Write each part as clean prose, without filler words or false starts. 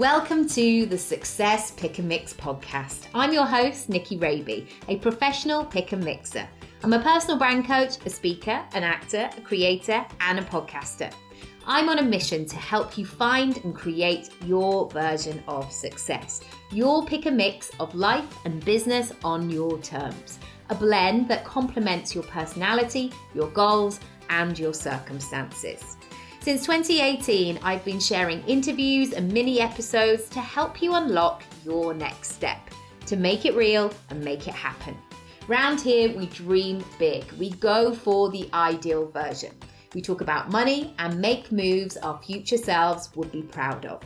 Welcome to the Success Pick and Mix podcast. I'm your host, Nicky Raby, a professional pick and mixer. I'm a personal brand coach, a speaker, an actor, a creator, and a podcaster. I'm on a mission to help you find and create your version of success. Your pick and mix of life and business on your terms. A blend that complements your personality, your goals, and your circumstances. Since 2018, I've been sharing interviews and mini episodes to help you unlock your next step, to make it real and make it happen. Round here, we dream big. We go for the ideal version. We talk about money and make moves our future selves would be proud of.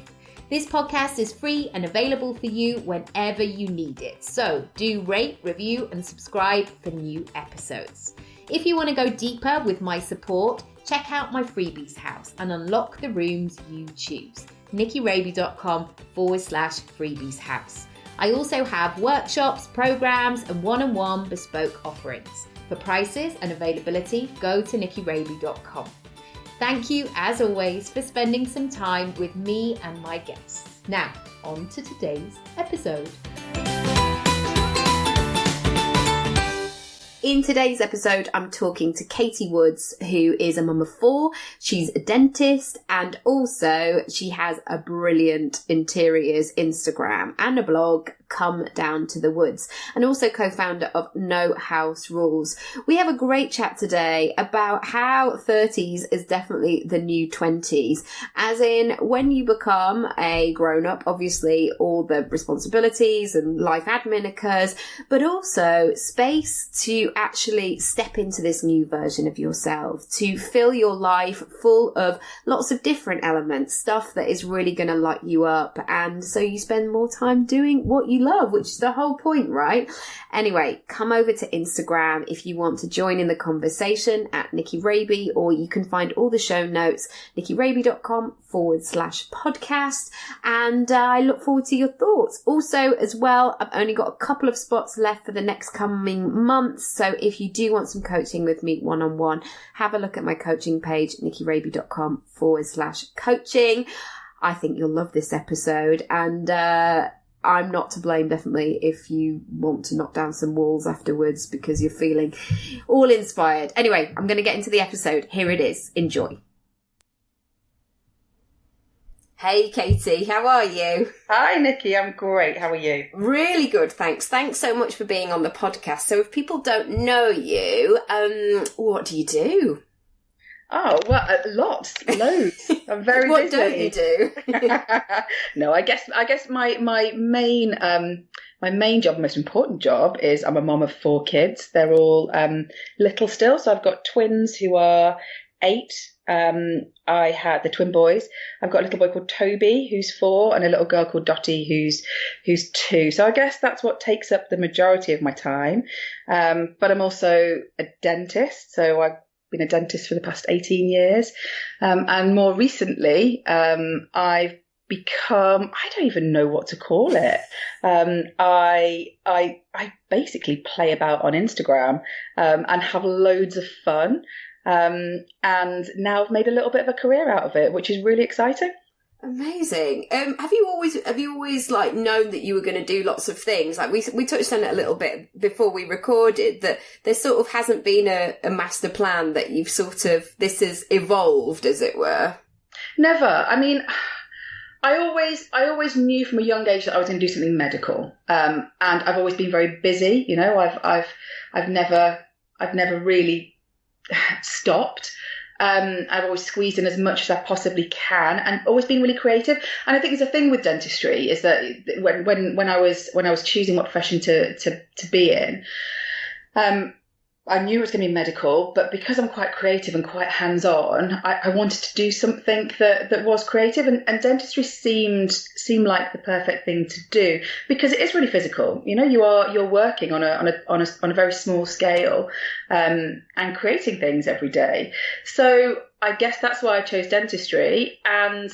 This podcast is free and available for you whenever you need it. So do rate, review, and subscribe for new episodes. If you want to go deeper with my support, check out my freebies house and unlock the rooms you choose. nickyraby.com/freebies house. I also have workshops, programs, and one-on-one bespoke offerings. For prices and availability, go to nickyraby.com. Thank you, as always, for spending some time with me and my guests. Now, on to today's episode. In today's episode, I'm talking to Katie Woods, who is a mum of 4. She's a dentist, and also she has a brilliant interiors Instagram and a blog, Come Down to the Woods, and also co-founder of No House Rules. We have a great chat today about how 30s is definitely the new 20s, as in when you become a grown-up, obviously all the responsibilities and life admin occurs, but also space to actually step into this new version of yourself, to fill your life full of lots of different elements, stuff that is really going to light you up, and so you spend more time doing what you love, which is the whole point, right? Anyway, come over to Instagram if you want to join in the conversation at Nicky Raby, or you can find all the show notes, nickyraby.com/podcast. And I look forward to your thoughts. Also, as well, I've only got a couple of spots left for the next coming months. So if you do want some coaching with me one-on-one, have a look at my coaching page, nickyraby.com/coaching. I think you'll love this episode, and I'm not to blame, definitely, if you want to knock down some walls afterwards because you're feeling all inspired. Anyway, I'm going to get into the episode. Here it is. Enjoy. Hey, Katie, how are you? Hi, Nikki. I'm great. How are you? Really good, thanks. Thanks so much for being on the podcast. So if people don't know you, what do you do? Oh, well, loads. I'm very What busy. don't you do? No, I guess my main job, most important job, is I'm a mom of 4 kids. They're all little still. So I've got twins who are 8. I had the twin boys. I've got a little boy called Toby who's 4, and a little girl called Dottie who's 2. So I guess that's what takes up the majority of my time. But I'm also a dentist, so I've been a dentist for the past 18 years. And more recently, I've become, I don't even know what to call it. I basically play about on Instagram, and have loads of fun. And now I've made a little bit of a career out of it, which is really exciting. Amazing. Have you always like known that you were going to do lots of things? Like we touched on it a little bit before we recorded, that there sort of hasn't been a master plan, that you've sort of, this has evolved, as it were. Never. I mean, I always knew from a young age that I was going to do something medical. And I've always been very busy. You know, I've never really stopped. I've always squeezed in as much as I possibly can, and always been really creative. And I think there's a thing with dentistry is that when I was choosing what profession to be in, I knew it was going to be medical, but because I'm quite creative and quite hands-on, I wanted to do something that was creative, and dentistry seemed like the perfect thing to do, because it is really physical. You know, you're working on a very small scale, and creating things every day. So I guess that's why I chose dentistry, and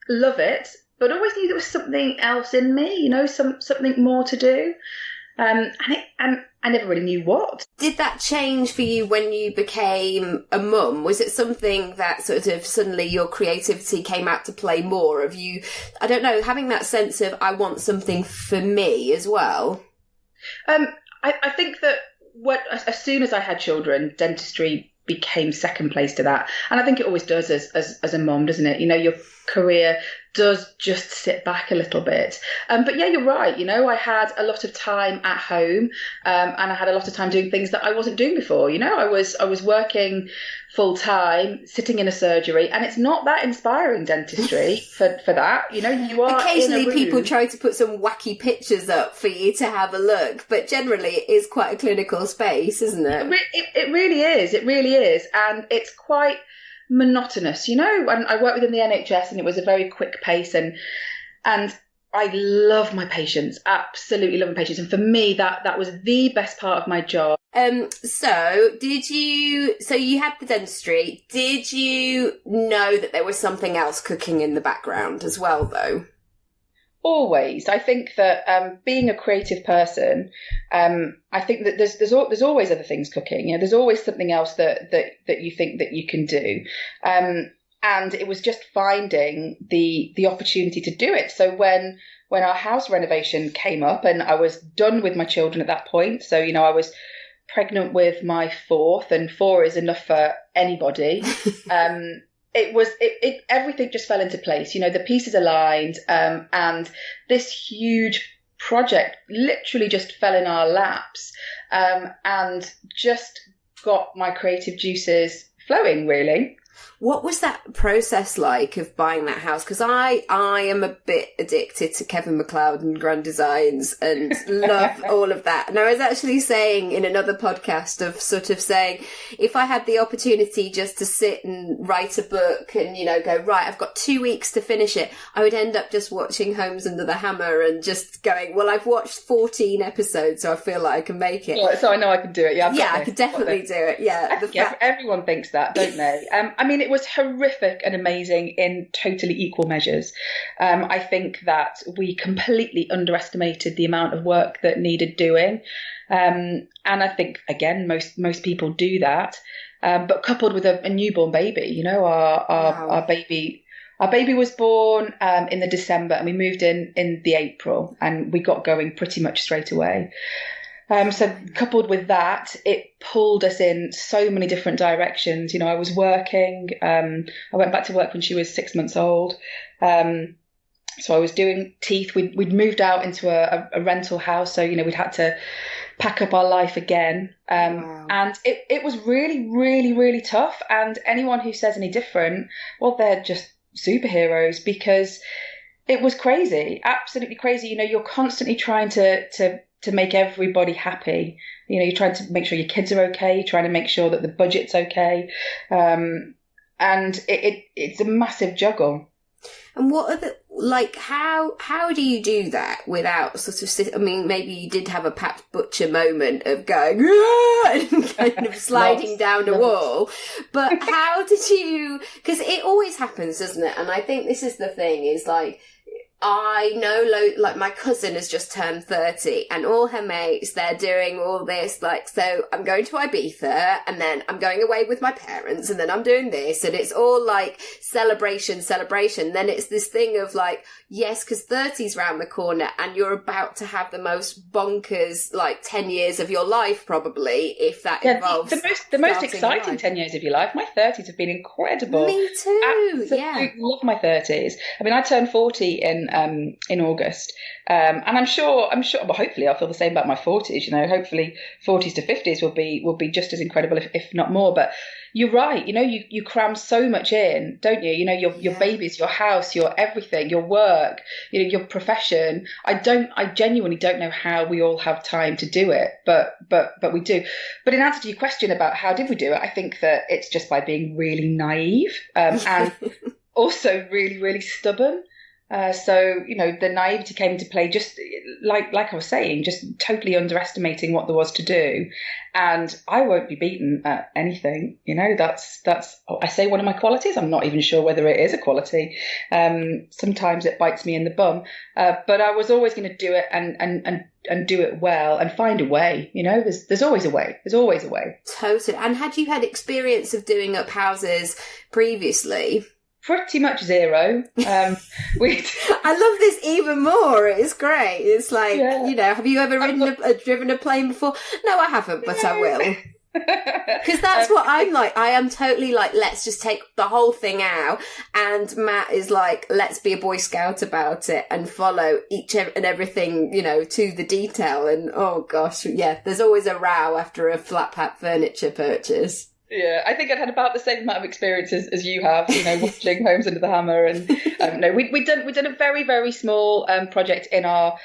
love it, but always knew there was something else in me, you know, something more to do. And I never really knew what. Did that change for you when you became a mum? Was it something that sort of suddenly your creativity came out to play more? Of you, I don't know, having that sense of I want something for me as well? I think that as soon as I had children, dentistry became second place to that. And I think it always does as a mum, doesn't it? Your career does just sit back a little bit. But yeah, you're right. I had a lot of time at home, and I had a lot of time doing things that I wasn't doing before. I was working full time, sitting in a surgery, and it's not that inspiring, dentistry, for that. You are occasionally in a room. People try to put some wacky pictures up for you to have a look, but generally it is quite a clinical space, isn't it? It really is. It really is, and it's quite monotonous, and I worked within the NHS, and it was a very quick pace, and I love my patients, absolutely love my patients, and for me that was the best part of my job. So you had the dentistry. Did you know that there was something else cooking in the background as well, though? Always. I think that being a creative person, I think that there's always other things cooking. There's always something else that you think that you can do. And it was just finding the opportunity to do it. So when our house renovation came up, and I was done with my children at that point, so I was pregnant with my fourth, and 4 is enough for anybody. Everything just fell into place. The pieces aligned, and this huge project literally just fell in our laps, and just got my creative juices flowing, really. What was that process like of buying that house? Because I am a bit addicted to Kevin McLeod and Grand Designs and love all of that. And I was actually saying in another podcast of sort of saying, if I had the opportunity just to sit and write a book and, go, right, I've got 2 weeks to finish it, I would end up just watching Homes Under the Hammer and just going, well, I've watched 14 episodes, so I feel like I can make it. Yeah, so I know I can do it. Yeah, I could definitely do it. Yeah. Everyone thinks that, don't they? It was horrific and amazing in totally equal measures. I think that we completely underestimated the amount of work that needed doing. And I think, again, most people do that. But coupled with a newborn baby, our baby was born in the December, and we moved in the April, and we got going pretty much straight away. So coupled with that, it pulled us in so many different directions. I was working. I went back to work when she was 6 months old. So I was doing teeth. We'd moved out into a rental house. So, we'd had to pack up our life again. Wow. And it was really, really, really tough. And anyone who says any different, well, they're just superheroes, because it was crazy, absolutely crazy. You're constantly trying to make everybody happy. You're trying to make sure your kids are okay. You're trying to make sure that the budget's okay. And it's a massive juggle. And what are how do you do that without sort of, maybe you did have a Pat Butcher moment of going, and kind of sliding down a wall, but how did you, because it always happens, doesn't it? And I think this is the thing, is like, I know, my cousin has just turned 30, and all her mates, they're doing all this, so I'm going to Ibiza, and then I'm going away with my parents, and then I'm doing this, and it's all celebration. Then it's this thing of yes, because 30's round the corner, and you're about to have the most bonkers 10 years of your life, probably, if that involves the most exciting 10 years of your life. My 30s have been incredible. Me too. Absolutely love my 30s. I turned 40 in August, and I'm sure. Well, hopefully, I'll feel the same about my 40s. Hopefully, 40s to 50s will be just as incredible, if not more. But you're right. You cram so much in, don't you? Your babies, your house, your everything, your work, your profession. I genuinely don't know how we all have time to do it, but we do. But in answer to your question about how did we do it, I think that it's just by being really naive, and also really, really stubborn. So, the naivety came into play, just like I was saying, just totally underestimating what there was to do. And I won't be beaten at anything. That's I say one of my qualities. I'm not even sure whether it is a quality. Sometimes it bites me in the bum. But I was always going to do it and do it well and find a way. There's always a way. There's always a way. Totally. And had you had experience of doing up houses previously? Pretty much zero. I love this even more. It's great. It's like, have you ever driven a plane before? No, I haven't, but I will. Because that's what I'm like. I am totally like, let's just take the whole thing out. And Matt is like, let's be a Boy Scout about it and follow each and everything, to the detail. And oh gosh, there's always a row after a flat pack furniture purchase. Yeah, I think I'd had about the same amount of experiences as you have, watching Homes Under the Hammer. And no, we'd done a very, very small project in our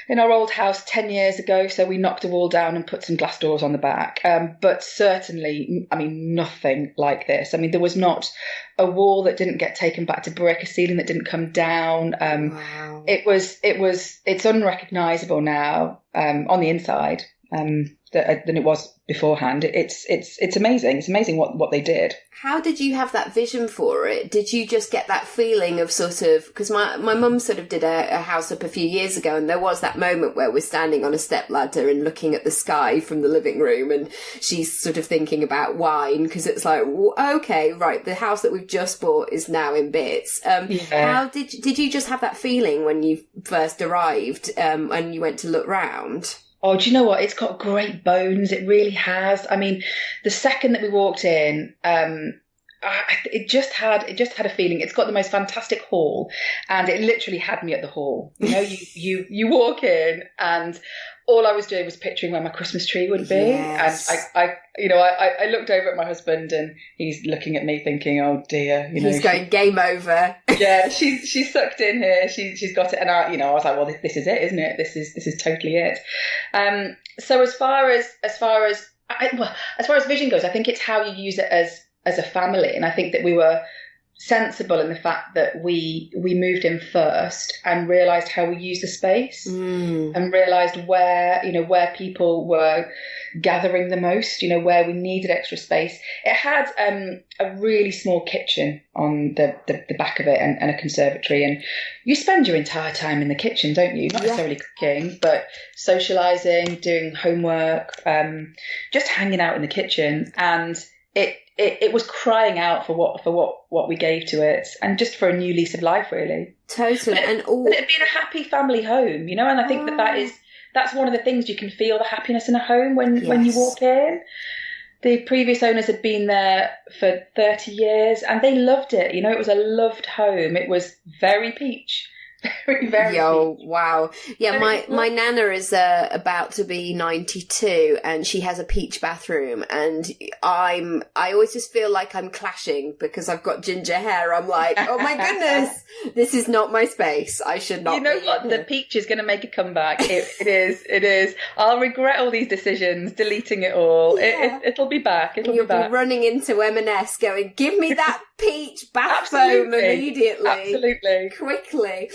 old house 10 years ago. So we knocked a wall down and put some glass doors on the back. But certainly, nothing like this. There was not a wall that didn't get taken back to brick, a ceiling that didn't come down. Wow. It's unrecognisable now on the inside. Than it was beforehand. It's amazing. It's amazing what they did. How did you have that vision for it? Did you just get that feeling of sort of, because my mum sort of did a house up a few years ago, and there was that moment where we're standing on a step ladder and looking at the sky from the living room, and she's sort of thinking about wine, because it's like, okay, right, the house that we've just bought is now in bits. How did you just have that feeling when you first arrived and you went to look round? Oh, do you know what? It's got great bones. It really has. The second that we walked in, it just had a feeling. It's got the most fantastic hall, and it literally had me at the hall. You walk in, and all I was doing was picturing where my Christmas tree would be. Yes. And I looked over at my husband, and he's looking at me thinking, oh dear, he's going, game over. Yeah, she's sucked in here. She's got it, and I was like, well, this is it, isn't it? This is totally it. So as far as vision goes, I think it's how you use it as a family, and I think that we were sensible in the fact that we moved in first and realised how we use the space and realised where people were gathering the most, where we needed extra space. It had a really small kitchen on the back of it and a conservatory, and you spend your entire time in the kitchen, don't you? Not necessarily cooking, but socialising, doing homework, just hanging out in the kitchen. And it was crying out for what we gave to it, and just for a new lease of life, really. Totally. But it being a happy family home, and I think that's one of the things. You can feel the happiness in a home when you walk in. The previous owners had been there for 30 years, and they loved it. It was a loved home. It was very peach. Very, very peach. Wow. Yeah, my nana is about to be 92, and she has a peach bathroom, and I always just feel like I'm clashing because I've got ginger hair. I'm like, oh my goodness, this is not my space. I should not. You know what? The peach is going to make a comeback. It is. I'll regret all these decisions, deleting it all. Yeah. It'll be back. You'll be running into M&S going, give me that peach bath foam immediately. Absolutely. Quickly.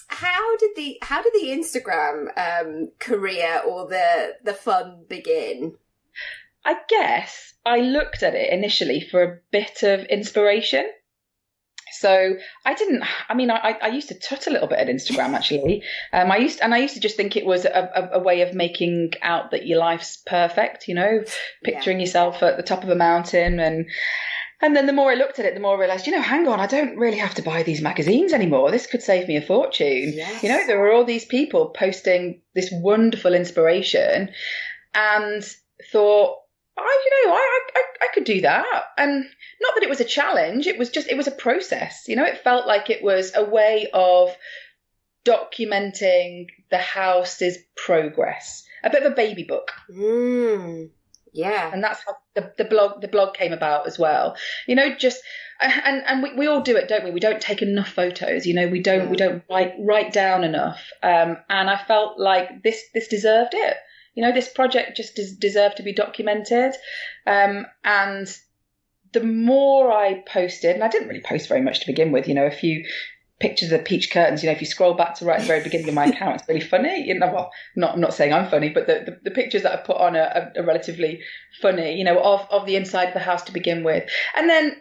How did the Instagram career or the fun begin? I guess I looked at it initially for a bit of inspiration. So I used to tut a little bit at Instagram, actually. I used to just think it was a way of making out that your life's perfect, picturing yourself at the top of a mountain. And then the more I looked at it, the more I realised, hang on, I don't really have to buy these magazines anymore. This could save me a fortune. Yes. There were all these people posting this wonderful inspiration, and thought, I could do that. And not that it was a challenge, it was a process. It felt like it was a way of documenting the house's progress, a bit of a baby book. Yeah. And that's how the blog came about as well. And we all do it, don't we? We don't take enough photos, we don't write down enough. And I felt like this deserved it. This project just deserved to be documented. And the more I posted, and I didn't really post very much to begin with, a few pictures of peach curtains. If you scroll back to right at the very beginning of my account, it's really funny. Well, I'm not saying I'm funny, but the pictures that I put on are relatively funny, of the inside of the house to begin with. And then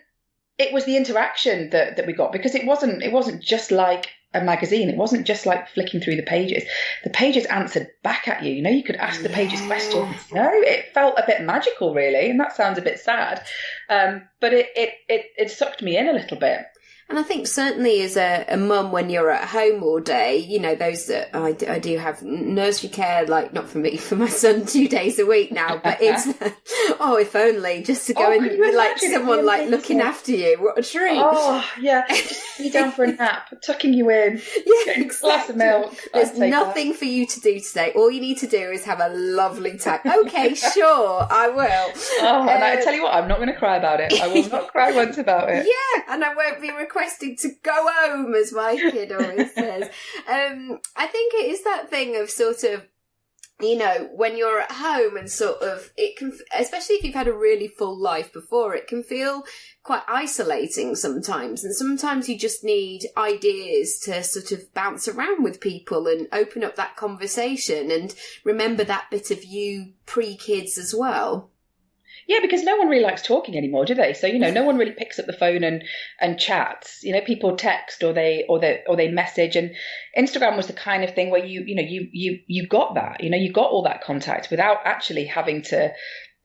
it was the interaction that we got, because it wasn't just like a magazine. It wasn't just like flicking through the pages. The pages answered back at you. You could ask the pages questions. It felt a bit magical, really, and that sounds a bit sad, but it sucked me in a little bit. And I think certainly as a mum, when you're at home all day, those that I do have nursery care, like not for me, for my son 2 days a week now, but it's, if only just to go and like someone like looking after you. What a treat. Oh, yeah. Just be down for a nap, tucking you in, getting a glass of milk. There's nothing for you to do today. All you need to do is have a lovely time. Okay, sure, I will. Oh, and I tell you what, I'm not going to cry about it. I will not cry once about it. Yeah, and I won't be requesting to go home, as my kid always says. I think it is that thing of sort of, when you're at home and sort of, it can, especially if you've had a really full life before, it can feel quite isolating sometimes. And sometimes you just need ideas to sort of bounce around with people and open up that conversation and remember that bit of you pre-kids as well. Yeah, because no one really likes talking anymore, do they? So, no one really picks up the phone and chats. People text or they message, and Instagram was the kind of thing where you got that, you got all that contact without actually having to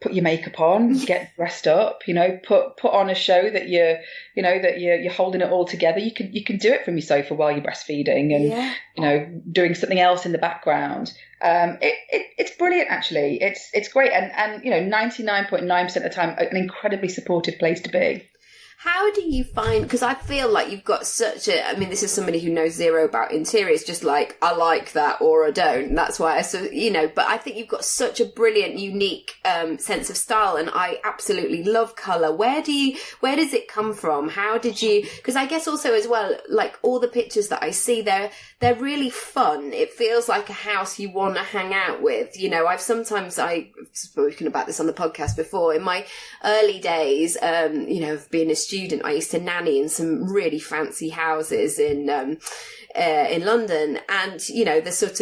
put your makeup on, get dressed up, put on a show that you're holding it all together. You can do it from your sofa while you're breastfeeding and doing something else in the background. It's brilliant, actually. It's great, and 99.9% of the time an incredibly supportive place to be. How do you find, because I feel like you've got such a, this is somebody who knows zero about interiors, just like, I like that or I don't. And that's why but I think you've got such a brilliant, unique sense of style, and I absolutely love colour. Where does it come from? How did you, because I guess also as well, like all the pictures that I see, they're really fun. It feels like a house you want to hang out with. I've spoken about this on the podcast before. In my early days, of being a student, I used to nanny in some really fancy houses in London, and the sort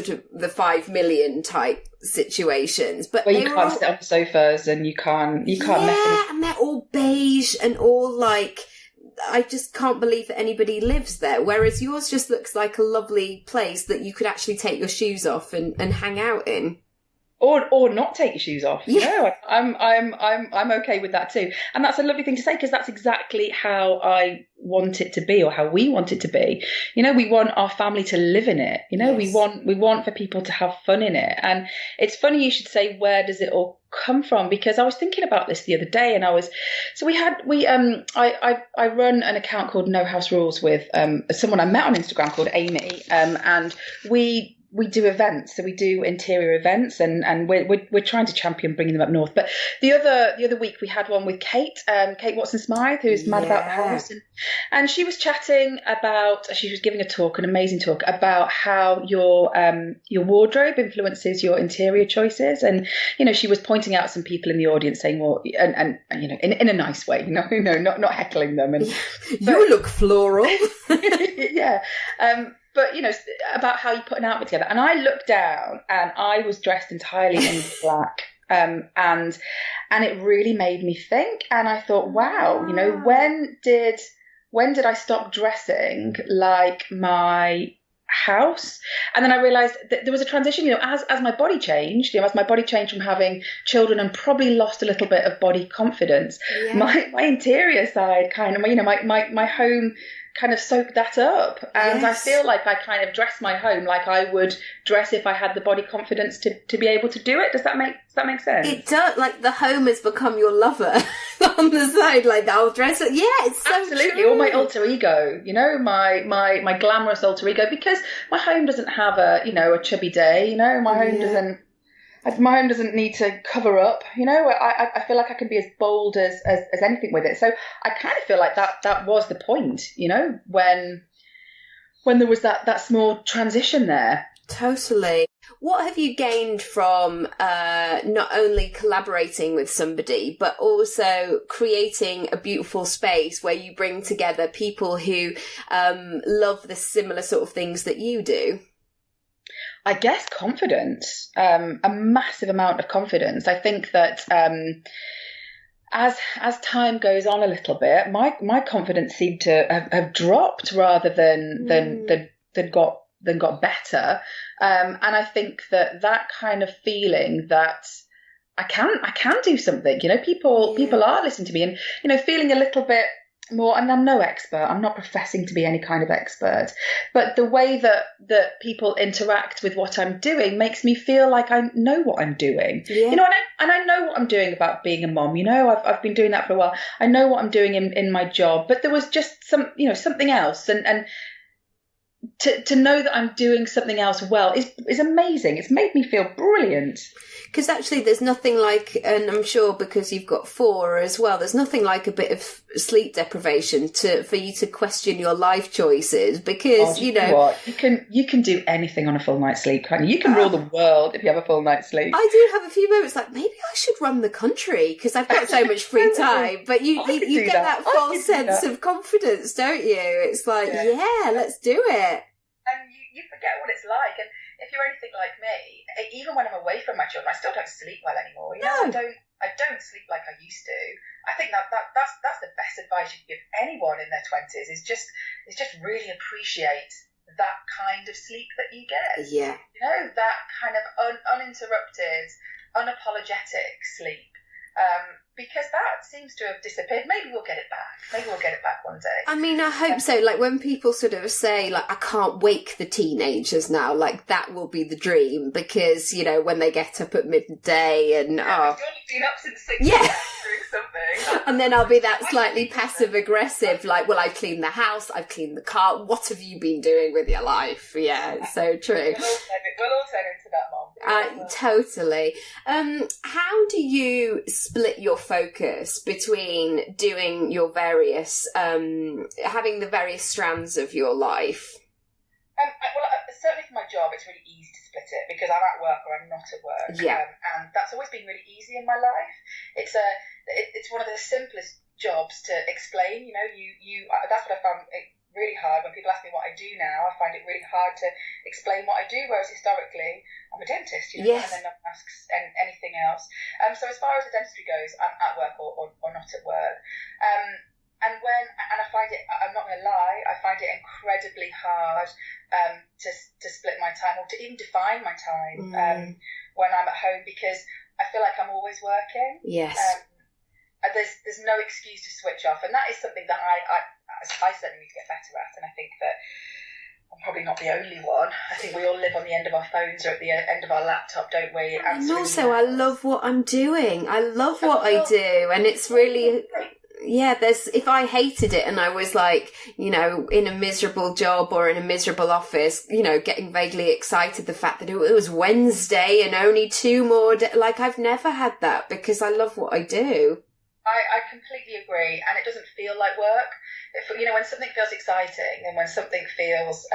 of the 5 million type situations, but where you can't sit on the sofas and you can't and they're all beige and all like, I just can't believe that anybody lives there. Whereas yours just looks like a lovely place that you could actually take your shoes off and hang out in. Or not take your shoes off. Yeah. I'm okay with that too. And that's a lovely thing to say, because that's exactly how I want it to be, or how we want it to be. We want our family to live in it. Yes. We want for people to have fun in it. And it's funny you should say, where does it all come from? Because I was thinking about this the other day, and I run an account called No House Rules with someone I met on Instagram called Amy, and we do events, so we do interior events, and we're trying to champion bringing them up north. But the other week we had one with Kate Watson-Smythe, who's mad about the house, and she was chatting about, she was giving a talk, an amazing talk about how your wardrobe influences your interior choices, and she was pointing out some people in the audience saying, well, and in a nice way, not heckling them, and you look floral. Yeah. But, about how you put an outfit together. And I looked down and I was dressed entirely in black. And it really made me think. And I thought, wow, when did I stop dressing like my house? And then I realized that there was a transition, as my body changed, as my body changed from having children and probably lost a little bit of body confidence. Yeah. My interior side kind of, my home kind of soaked that up, and yes. I feel like I kind of dress my home like I would dress if I had the body confidence to be able to do it. Does that make sense? It does. Like the home has become your lover on the side, like I'll dress it. Yeah, it's so absolutely true. Or my alter ego, my glamorous alter ego, because my home doesn't have a chubby day. My home doesn't need to cover up, I feel like I can be as bold as anything with it. So I kind of feel like that was the point, when there was that small transition there. Totally. What have you gained from not only collaborating with somebody, but also creating a beautiful space where you bring together people who love the similar sort of things that you do? I guess confidence, a massive amount of confidence. I think that as time goes on a little bit, my confidence seemed to have dropped rather than got better. And I think that kind of feeling that I can do something. People are listening to me, and feeling a little bit more. And I'm no expert. I'm not professing to be any kind of expert, but the way that people interact with what I'm doing makes me feel like I know what I'm doing. Yeah. And I know what I'm doing about being a mom. I've been doing that for a while. I know what I'm doing in my job, but there was just something else, and to know that I'm doing something else well is amazing. It's made me feel brilliant. Because actually there's nothing like, and I'm sure because you've got 4 as well, there's nothing like a bit of sleep deprivation for you to question your life choices, because, you know what? You can do anything on a full night's sleep, can't you? You can rule the world if you have a full night's sleep. I do have a few moments like, maybe I should run the country because I've got so much free time. But you get that false sense of confidence, don't you? It's like, yeah, let's do it. And you forget what it's like. And if you're anything like me, even when I'm away from my children, I still don't sleep well anymore. I don't sleep like I used to. I think that's the best advice you can give anyone in their 20s is just really appreciate that kind of sleep that you get. Yeah. That kind of uninterrupted, unapologetic sleep. Because that seems to have disappeared. Maybe we'll get it back. Maybe we'll get it back one day. I mean, I hope so. Like, when people sort of say, like, I can't wake the teenagers now, like, that will be the dream. Because, when they get up at midday and... You've only been up since 6 yeah. doing something. And then I'll be that slightly passive-aggressive, like, well, I've cleaned the house, I've cleaned the car. What have you been doing with your life? Yeah, it's so true. We'll all turn into that, Mom. Totally. How do you split your focus between doing your various, having the various strands of your life? Certainly for my job, it's really easy to split it because I'm at work or I'm not at work. Yeah. And that's always been really easy in my life. It's one of the simplest jobs to explain. That's what I found really hard when people ask me what I do now. I find it really hard to explain what I do, whereas historically I'm a dentist, yes. And then no one asks anything else. So as far as the dentistry goes, I'm at work or not at work. And I find it, I'm not going to lie, I find it incredibly hard to split my time or to even define my time when I'm at home, because I feel like I'm always working. Yes. There's no excuse to switch off, and that is something that I certainly need to get better at, and I think that I'm probably not the only one. I think we all live on the end of our phones or at the end of our laptop, don't we? And also, I love what I'm doing. I love what I do, and it's really... Yeah, if I hated it and I was like, in a miserable job or in a miserable office, getting vaguely excited the fact that it was Wednesday and only 2 more days, like I've never had that because I love what I do. I completely agree, and it doesn't feel like work. When something feels exciting and when something feels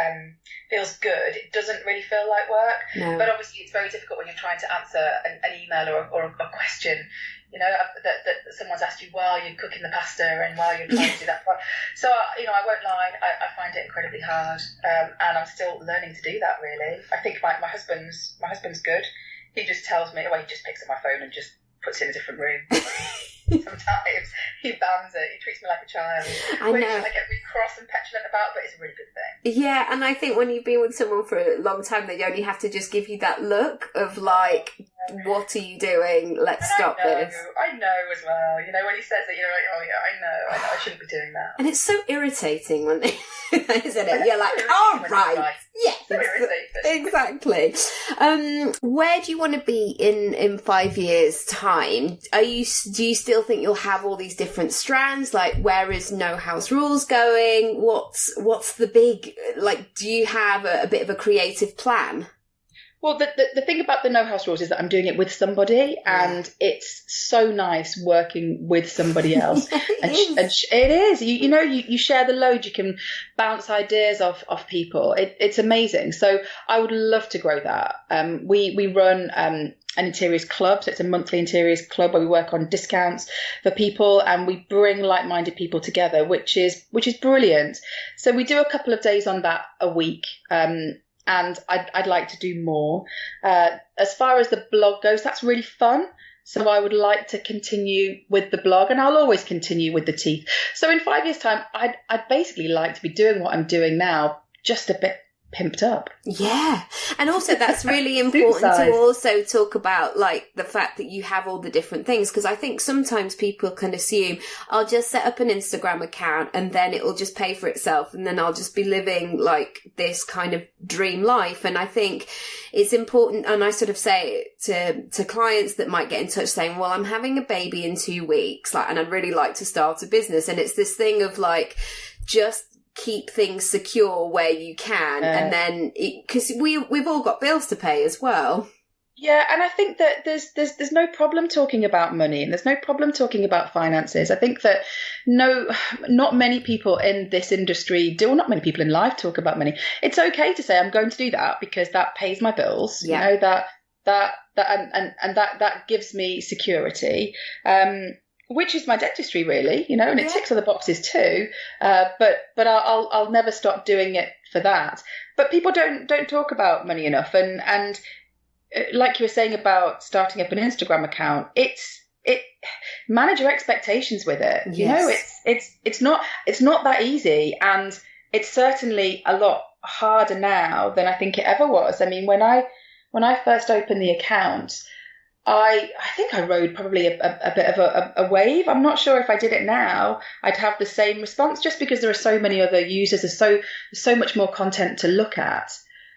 good, it doesn't really feel like work. No. But obviously, it's very difficult when you're trying to answer an email or a question. That someone's asked you while you're cooking the pasta and while you're trying to do that. So, I won't lie, I find it incredibly hard, and I'm still learning to do that. Really, I think my husband's good. He just tells me, he just picks up my phone and just puts it in a different room. Sometimes he bans it. He treats me like a child. Which I get really cross and petulant about, but it's a really good thing. Yeah, and I think when you've been with someone for a long time, they only have to just give you that look of like, what are you doing? Let's stop this. I know as well. When he says it, you're like, oh yeah, I know. I shouldn't be doing that. And it's so irritating when they, isn't it? You're like, oh right. Yes, exactly. Where do you want to be in 5 years' time? Do you still think you'll have all these different strands? Like, where is No House Rules going? What's the big, like, do you have a bit of a creative plan? Well, the thing about the No House Rules is that I'm doing it with somebody, and it's so nice working with somebody else. It is. You share the load. You can bounce ideas off people. It's amazing. So I would love to grow that. We run an interiors club, so it's a monthly interiors club where we work on discounts for people, and we bring like-minded people together, which is brilliant. So we do a couple of days on that a week. And I'd like to do more. As far as the blog goes, that's really fun. So I would like to continue with the blog, and I'll always continue with the teeth. So in 5 years' time, I'd basically like to be doing what I'm doing now, just a bit pimped up. Yeah. And also that's really important to also talk about, like, the fact that you have all the different things, because I think sometimes people can assume I'll just set up an Instagram account and then it will just pay for itself, and then I'll just be living like this kind of dream life. And I think it's important, and I sort of say to clients that might get in touch saying, well, I'm having a baby in 2 weeks, like, and I'd really like to start a business. And it's this thing of like, just keep things secure where you can, and then because we've all got bills to pay as well. Yeah, and I think that there's no problem talking about money, and there's no problem talking about finances. I think that not many people in this industry do, or not many people in life talk about money. It's okay to say I'm going to do that because that pays my bills. Yeah. You know, that gives me security. Which is my dentistry, really, you know, and it ticks other boxes too. But I'll never stop doing it for that. But people don't talk about money enough, and like you were saying about starting up an Instagram account, manage your expectations with it. Yes. You know, it's not that easy, and it's certainly a lot harder now than I think it ever was. I mean, when I first opened the account, I think I rode probably a bit of a wave. I'm not sure if I did it now, I'd have the same response, just because there are so many other users. There's so much more content to look at.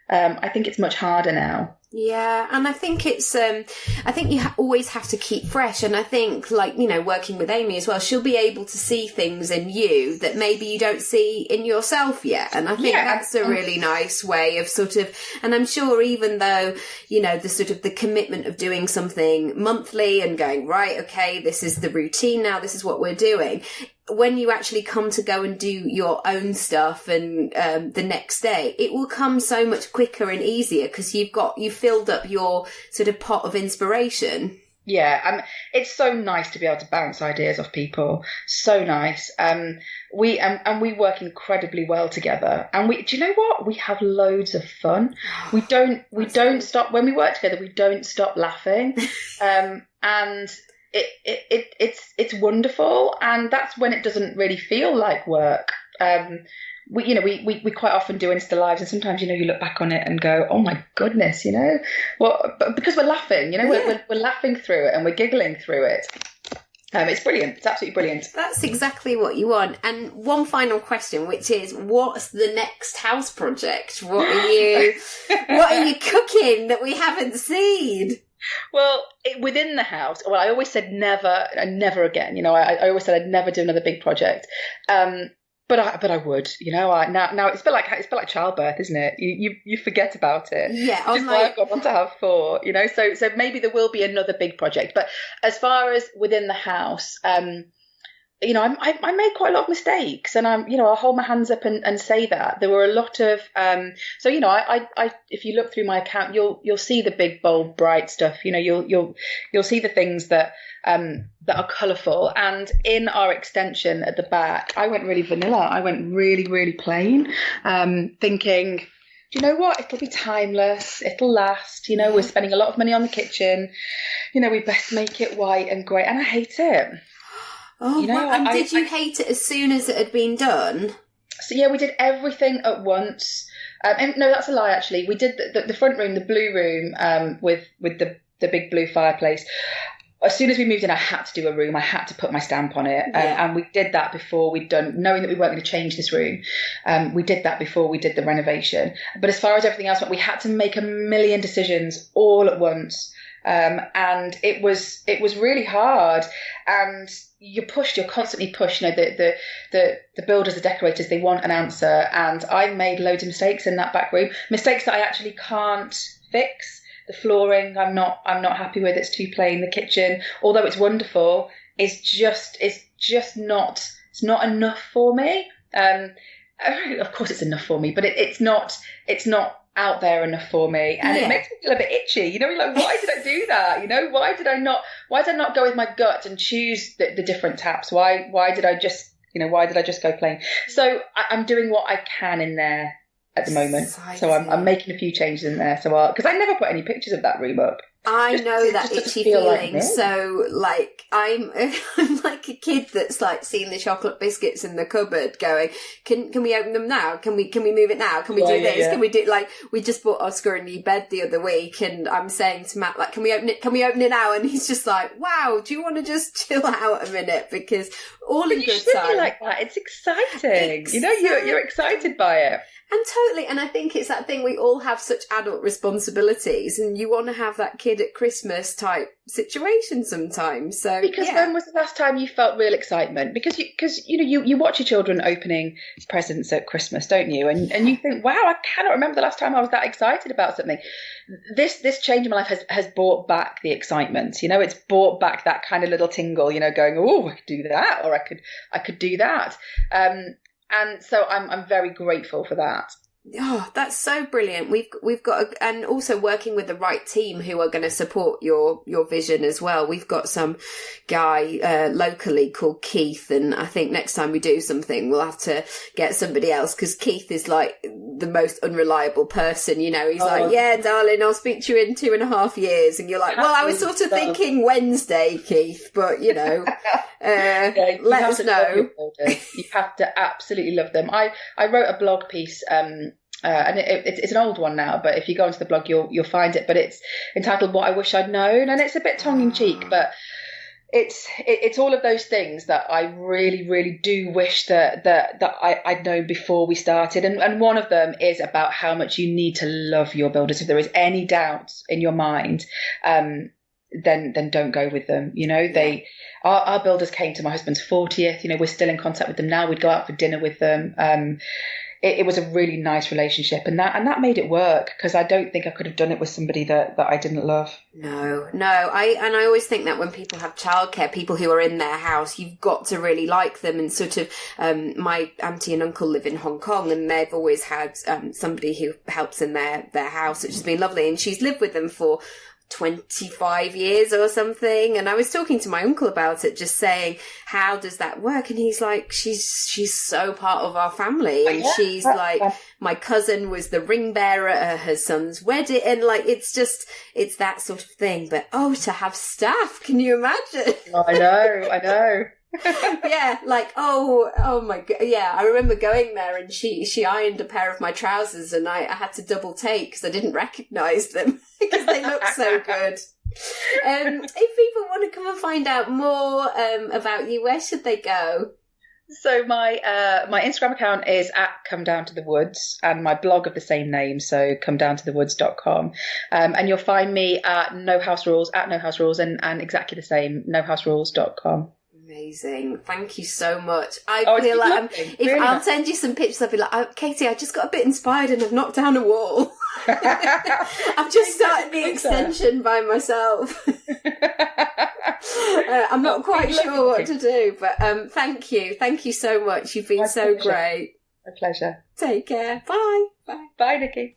I think it's much harder now. Yeah, and I think it's, I think you always have to keep fresh. And I think, like, you know, working with Amy as well, she'll be able to see things in you that maybe you don't see in yourself yet. And I think that's a really nice way of sort of, and I'm sure even though, you know, the sort of the commitment of doing something monthly and going, right, okay, this is the routine now, this is what we're doing. When you actually come to go and do your own stuff and the next day, it will come so much quicker and easier because you've filled up your sort of pot of inspiration. Yeah, it's so nice to be able to bounce ideas off people. So nice. We work incredibly well together. And do you know what? We have loads of fun. We don't stop when we work together. We don't stop laughing. And it's wonderful, and that's when it doesn't really feel like work. We quite often do Insta lives, and sometimes, you know, you look back on it and go, oh my goodness, you know, but because we're laughing, you know, we're laughing through it and we're giggling through it. It's brilliant. It's absolutely brilliant. That's exactly what you want. And one final question, which is, what's the next house project? What are you cooking that we haven't seen? Well, within the house, well, I always said never and never again. You know, I always said I'd never do another big project. But I would, you know. Now it's a bit like childbirth, isn't it? You forget about it. Yeah, just like I've gone on to have 4, you know. So maybe there will be another big project. But as far as within the house, you know, I made quite a lot of mistakes, and I'll hold my hands up and say that there were a lot of, so, you know, I if you look through my account, you'll see the big, bold, bright stuff. You know, you'll see the things that are colourful. And in our extension at the back, I went really vanilla. I went really, really plain, thinking, do you know what? It'll be timeless. It'll last. You know, we're spending a lot of money on the kitchen. You know, we best make it white and grey. And I hate it. Oh, you know, wow. And did you hate it as soon as it had been done? So, yeah, we did everything at once. And no, that's a lie, actually. We did the front room, the blue room, with the big blue fireplace. As soon as we moved in, I had to do a room. I had to put my stamp on it. And we did that before we'd done, knowing that we weren't going to change this room. We did that before we did the renovation. But as far as everything else went, we had to make a million decisions all at once. And it was really hard, and you're constantly pushed. You know, the builders, the decorators, they want an answer, and I made loads of mistakes in that back room, mistakes that I actually can't fix. The flooring, I'm not happy with. It's too plain. The kitchen, although it's wonderful, it's just not enough for me. Of course, it's enough for me, but it's not out there enough for me, and it makes me feel a bit itchy. You know, like, why did I do that? You know, why did I not go with my gut and choose the different taps? Why did I just go plain? So I'm doing what I can in there at the moment. So I'm making a few changes in there. So because I never put any pictures of that room up. I know that itchy feeling. Like, so, like, I'm like a kid that's like seeing the chocolate biscuits in the cupboard, going, "Can we open them now? Can we move it now? Can we do this? Yeah. Can we do like we just bought Oscar a new bed the other week, and I'm saying to Matt, like, can we open it? Can we open it now?" And he's just like, "Wow, do you want to just chill out a minute?" Because all in good time. Be like that. It's exciting. You know, you're excited by it. And totally, and I think it's that thing, we all have such adult responsibilities, and you want to have that kid at Christmas type situation sometimes. So because when was the last time you felt real excitement? Because you watch your children opening presents at Christmas, don't you? And you think, wow, I cannot remember the last time I was that excited about something. This change in my life has brought back the excitement. You know, it's brought back that kind of little tingle. You know, going, oh, I could do that, or I could do that. And so I'm very grateful for that. Oh, that's so brilliant. We've got, and also working with the right team who are going to support your vision as well. We've got some guy locally called Keith, and I think next time we do something, we'll have to get somebody else, because Keith is like the most unreliable person. You know, he's like, "Yeah, darling, I'll speak to you in 2.5 years," and you're like, "Well, I was sort of thinking Wednesday, Keith, but you know, let us know." You have to absolutely love them. I wrote a blog piece. And it's an old one now, but if you go onto the blog, you'll find it. But it's entitled "What I Wish I'd Known," and it's a bit tongue in cheek, but it's all of those things that I really, really do wish that I'd known before we started. And one of them is about how much you need to love your builders. If there is any doubt in your mind, then don't go with them. You know, our builders came to my husband's 40th. You know, we're still in contact with them now. We'd go out for dinner with them. It was a really nice relationship, and that made it work, because I don't think I could have done it with somebody that I didn't love. No. I always think that when people have childcare, people who are in their house, you've got to really like them. And sort of, my auntie and uncle live in Hong Kong, and they've always had somebody who helps in their house, which has been lovely. And she's lived with them for 25 years or something, and I was talking to my uncle about it, just saying, how does that work? And he's like, she's so part of our family, and she's like, my cousin was the ring bearer at her son's wedding, and like, it's that sort of thing. But to have staff, can you imagine? I know. Yeah, like, oh my god, yeah, I remember going there, and she ironed a pair of my trousers, and I had to double take because I didn't recognise them because they look so good. If people want to come and find out more about you, where should they go? So my Instagram account is @ComeDownToTheWoods, and my blog of the same name, so ComeDownToTheWoods.com. And you'll find me at No House Rules, and exactly the same, NoHouseRules.com. Amazing. Thank you so much. I feel like I'll send you some pictures. I'll be like, Katie, I just got a bit inspired and I've knocked down a wall. I've just started the extension by myself. I'm not quite sure what to do, but thank you. Thank you so much. You've been so great. My pleasure. Take care. Bye. Bye. Bye, Nikki.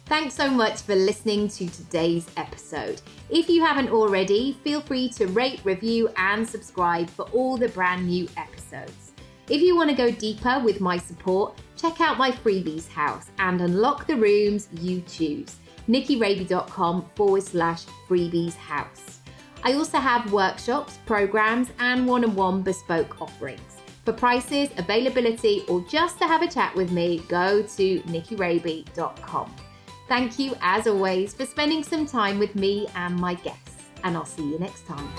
Thanks so much for listening to today's episode. If you haven't already, feel free to rate, review, and subscribe for all the brand new episodes. If you want to go deeper with my support, check out my freebies house and unlock the rooms you choose. NickyRaby.com/freebies house. I also have workshops, programs, and one-on-one bespoke offerings. For prices, availability, or just to have a chat with me, go to NickyRaby.com. Thank you, as always, for spending some time with me and my guests, and I'll see you next time.